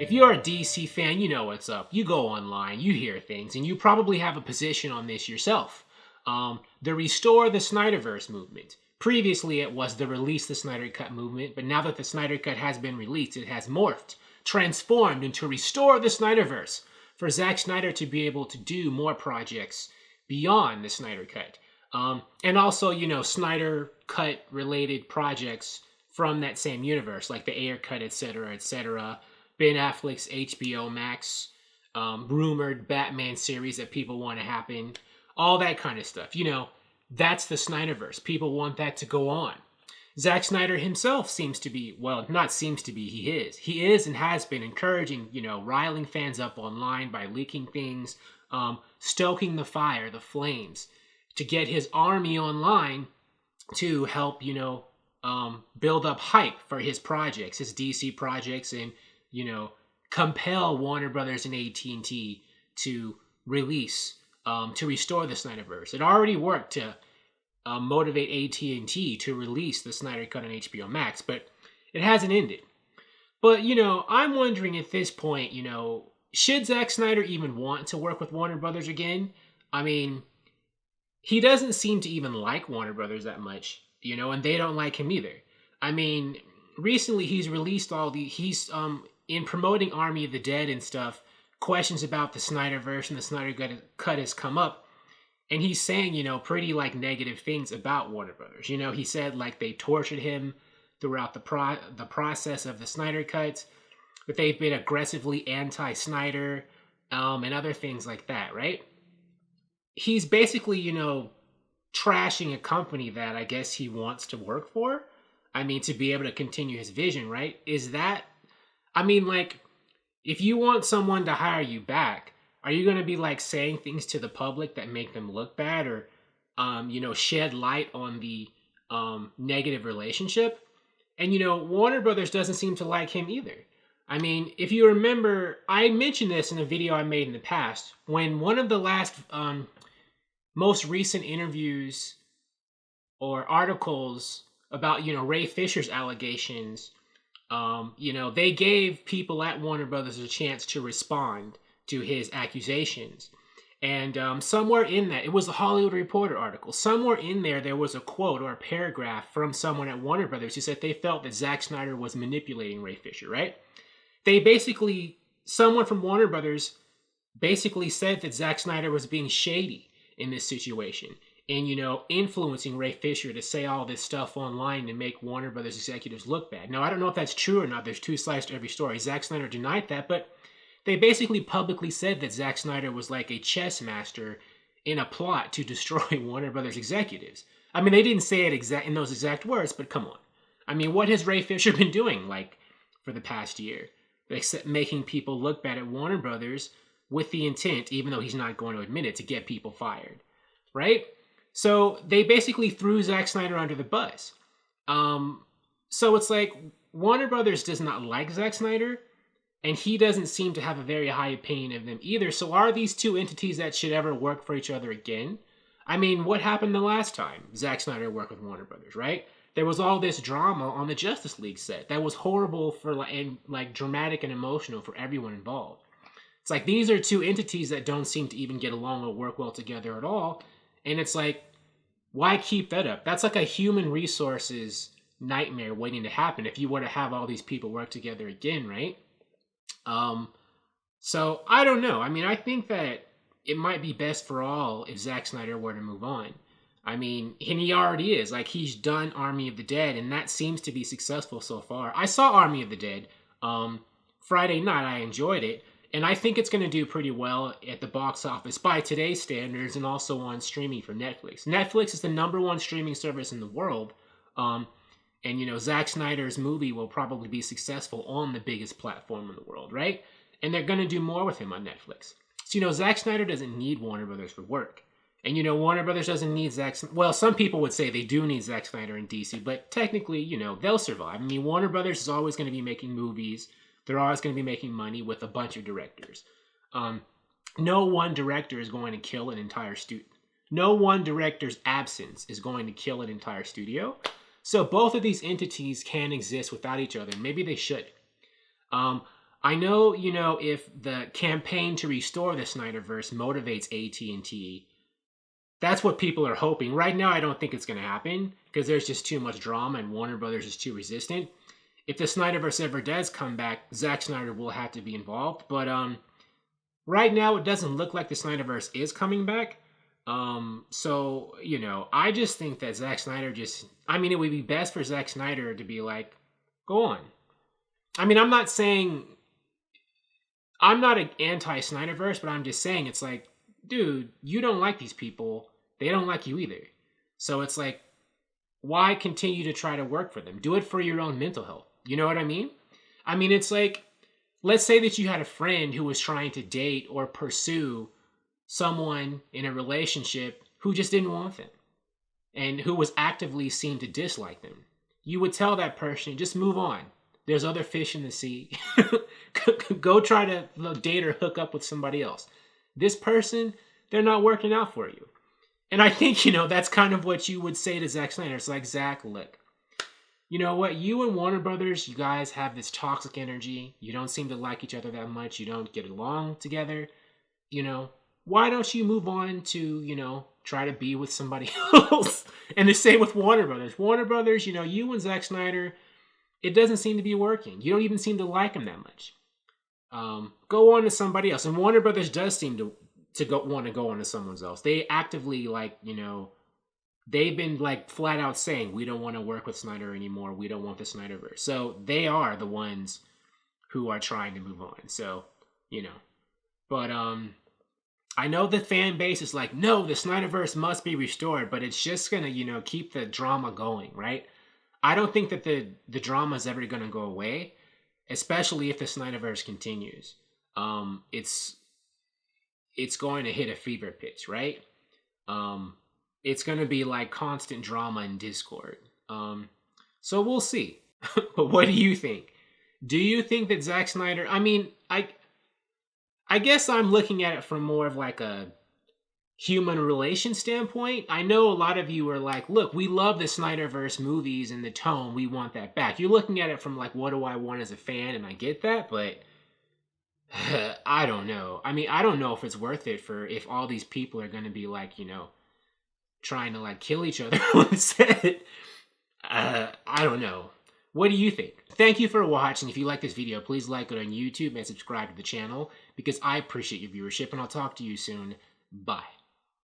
if you're a DC fan, you know what's up. You go online, you hear things, and you probably have a position on this yourself. The Restore the Snyderverse movement. Previously, it was the Release the Snyder Cut movement, but now that the Snyder Cut has been released, it has morphed, transformed into Restore the Snyderverse, for Zack Snyder to be able to do more projects beyond the Snyder Cut. And also, you know, Snyder Cut related projects from that same universe, like the Ayer Cut, etc., etc. Ben Affleck's HBO Max, rumored Batman series that people want to happen, all that kind of stuff. You know, that's the Snyderverse. People want that to go on. Zack Snyder himself seems to be, well, not seems to be, he is. He is and has been encouraging, you know, riling fans up online by leaking things, stoking the fire, the flames, to get his army online to help, you know, build up hype for his projects, his DC projects, and, you know, compel Warner Brothers and AT&T to release, to restore the Snyderverse. It already worked to motivate AT&T to release the Snyder Cut on HBO Max, but it hasn't ended. But, you know, I'm wondering at this point, you know, should Zack Snyder even want to work with Warner Brothers again? I mean, he doesn't seem to even like Warner Brothers that much, you know, and they don't like him either. I mean, recently he's released in promoting Army of the Dead and stuff, questions about the Snyderverse and the Snyder Cut has come up. And he's saying, you know, pretty like negative things about Warner Brothers. You know, he said like they tortured him throughout the process of the Snyder Cut, that they've been aggressively anti-Snyder, and other things like that, right? He's basically, you know, trashing a company that I guess he wants to work for. I mean, to be able to continue his vision, right? Is that, I mean, like, if you want someone to hire you back, are you going to be like saying things to the public that make them look bad, or, you know, shed light on the negative relationship? And, you know, Warner Brothers doesn't seem to like him either. I mean, if you remember, I mentioned this in a video I made in the past, when one of the last, most recent interviews or articles about, you know, Ray Fisher's allegations, you know, they gave people at Warner Brothers a chance to respond to his accusations. And somewhere in that, it was the Hollywood Reporter article, somewhere in there was a quote or a paragraph from someone at Warner Brothers who said they felt that Zack Snyder was manipulating Ray Fisher, right? They basically, someone from Warner Brothers basically said that Zack Snyder was being shady in this situation and, you know, influencing Ray Fisher to say all this stuff online to make Warner Brothers executives look bad. Now, I don't know if that's true or not. There's two sides to every story. Zack Snyder denied that, but they basically publicly said that Zack Snyder was like a chess master in a plot to destroy Warner Brothers executives. I mean, they didn't say it in those exact words, but come on. I mean, what has Ray Fisher been doing, like, for the past year? Except making people look bad at Warner Brothers with the intent, even though he's not going to admit it, to get people fired, right? So they basically threw Zack Snyder under the bus. So it's like Warner Brothers does not like Zack Snyder, and he doesn't seem to have a very high opinion of them either. So are these two entities that should ever work for each other again? I mean, what happened the last time Zack Snyder worked with Warner Brothers, right? There was all this drama on the Justice League set that was horrible and like dramatic and emotional for everyone involved. It's like these are two entities that don't seem to even get along or work well together at all. And it's like, why keep that up? That's like a human resources nightmare waiting to happen if you were to have all these people work together again, right? So I don't know. I mean, I think that it might be best for all if Zack Snyder were to move on. I mean, and he already is. Like, he's done Army of the Dead, and that seems to be successful so far. I saw Army of the Dead Friday night. I enjoyed it, and I think it's going to do pretty well at the box office by today's standards, and also on streaming for Netflix. Netflix is the #1 streaming service in the world, and, you know, Zack Snyder's movie will probably be successful on the biggest platform in the world, right? And they're going to do more with him on Netflix. So, you know, Zack Snyder doesn't need Warner Brothers for work. And, you know, Warner Brothers doesn't need Zack Snyder. Well, some people would say they do need Zack Snyder in DC, but technically, you know, they'll survive. I mean, Warner Brothers is always going to be making movies. They're always going to be making money with a bunch of directors. No one director is going to kill an entire studio. No one director's absence is going to kill an entire studio. So both of these entities can exist without each other. Maybe they should. I know, if the campaign to restore the Snyderverse motivates AT&T, that's what people are hoping. Right now, I don't think it's going to happen because there's just too much drama and Warner Brothers is too resistant. If the Snyderverse ever does come back, Zack Snyder will have to be involved. But right now, it doesn't look like the Snyderverse is coming back. So, I just think that Zack Snyder it would be best for Zack Snyder to be like, go on. I mean, I'm not an anti-Snyderverse, but I'm just saying it's like, dude, you don't like these people. They don't like you either. So it's like, why continue to try to work for them? Do it for your own mental health. You know what I mean? I mean, it's like, let's say that you had a friend who was trying to date or pursue someone in a relationship who just didn't want them and who was actively seen to dislike them. You would tell that person, just move on. There's other fish in the sea. Go try to date or hook up with somebody else. This person, they're not working out for you. And I think, that's kind of what you would say to Zack Snyder. It's like, Zack, look, you know what? You and Warner Brothers, you guys have this toxic energy. You don't seem to like each other that much. You don't get along together. Why don't you move on to, try to be with somebody else? And the same with Warner Brothers. Warner Brothers, you and Zack Snyder, it doesn't seem to be working. You don't even seem to like him that much. Go on to somebody else. And Warner Brothers does seem to want to go on to someone else. They actively, they've been flat out saying, we don't want to work with Snyder anymore. We don't want the Snyderverse. So they are the ones who are trying to move on. So, but, I know the fan base is like, no, the Snyderverse must be restored, but it's just going to, keep the drama going, right? I don't think that the drama is ever going to go away, especially if the Snyderverse continues. It's going to hit a fever pitch, right? It's going to be like constant drama and discord. So we'll see. But what do you think? Do you think that Zack Snyder, I guess I'm looking at it from more of like a human relation standpoint. I know a lot of you are like, look, we love the Snyderverse movies and the tone. We want that back. You're looking at it from like, what do I want as a fan? And I get that, but I don't know. I don't know if it's worth it if all these people are going to be like, trying to kill each other on set. I don't know. What do you think? Thank you for watching. If you like this video, please like it on YouTube and subscribe to the channel because I appreciate your viewership, and I'll talk to you soon. Bye.